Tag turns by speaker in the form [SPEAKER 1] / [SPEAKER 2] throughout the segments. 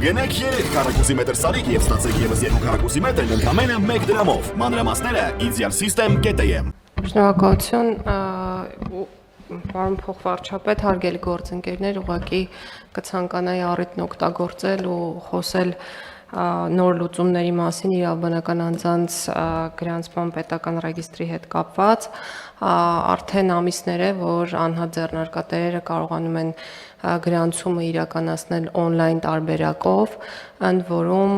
[SPEAKER 1] Գնեք 3 քառակուսի մետր սարիկ եւ ստացեք եւս 2 քառակուսի մետր ընդամենը 1 դրամով։ Մանրամասները idealsystem.am։
[SPEAKER 2] Շնորհակալություն, պարոն փոխվարչապետ, հարգելի գործընկերներ, ուղղակի կցանկանայի առիթն օգտագործել ու խոսել նոր լուծումների մասին իրավաբանական անձանց գրանցման պետական ռեգիստրի հետ կապված, արդեն ամիսներ է, որ անհատ ձեռնարկատերերը կարողանում են գրանցումը իրականացնել on-line տարբերակով, ընդ որում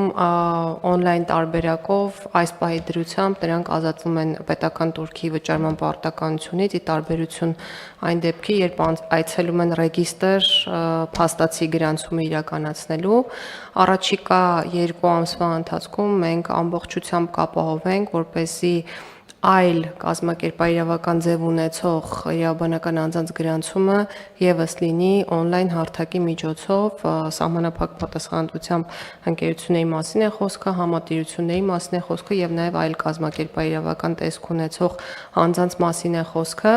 [SPEAKER 2] on-line տարբերակով այս պահի դրությամբ նրանք ազատվում են պետական տուրքի վճարման պարտականությունից, ի տարբերություն այն դեպքի, երբ այցելում են ռեգիստր փաստացի գրանցումը իրականացնելու, առաջիկա 2 ամսվա ընթացքում մենք ամբողջությամբ կապահովենք, որպեսզի այլ կազմակերպարիրավական ձև ունեցող իրավաբանական անձանց գրանցումը եւս լինի on-line հարթակի միջոցով, սահմանափակ պատասխանատվությամբ ընկերությունների մասին է խոսքը, համատիրությունների մասին է խոսքը եւ նաեւ այլ կազմակերպարիրավական տեսք ունեցող անձանց մասին է խոսքը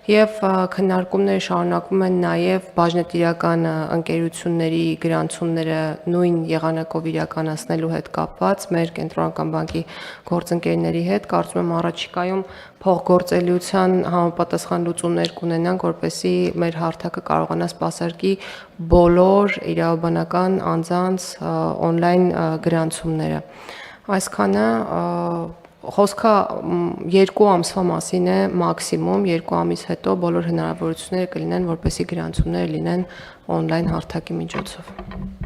[SPEAKER 2] եւ քննարկումները շարունակվում են նաեւ բաժնետիրական ընկերությունների գրանցումները նույն եղանակով իրականացնելու հետ կապված մեր կենտրոնական բանկի գործընկերների հետ, կարծում եմ առաջիկայում փոխգործելիության համապատասխան լուծումներ կունենանք, որպեսզի մեր հարթակը կարողանա սպասարկի բոլոր իրավաբանական անձանց on-line գրանցումները։ Այսքանը խոսքը 2 ամսվա մասին է մաքսիմում, 2 ամիս հետո բոլոր հնարավորությունները կլինեն, որպեսզի գրանցումները լինեն on-line հարթակի միջոցով։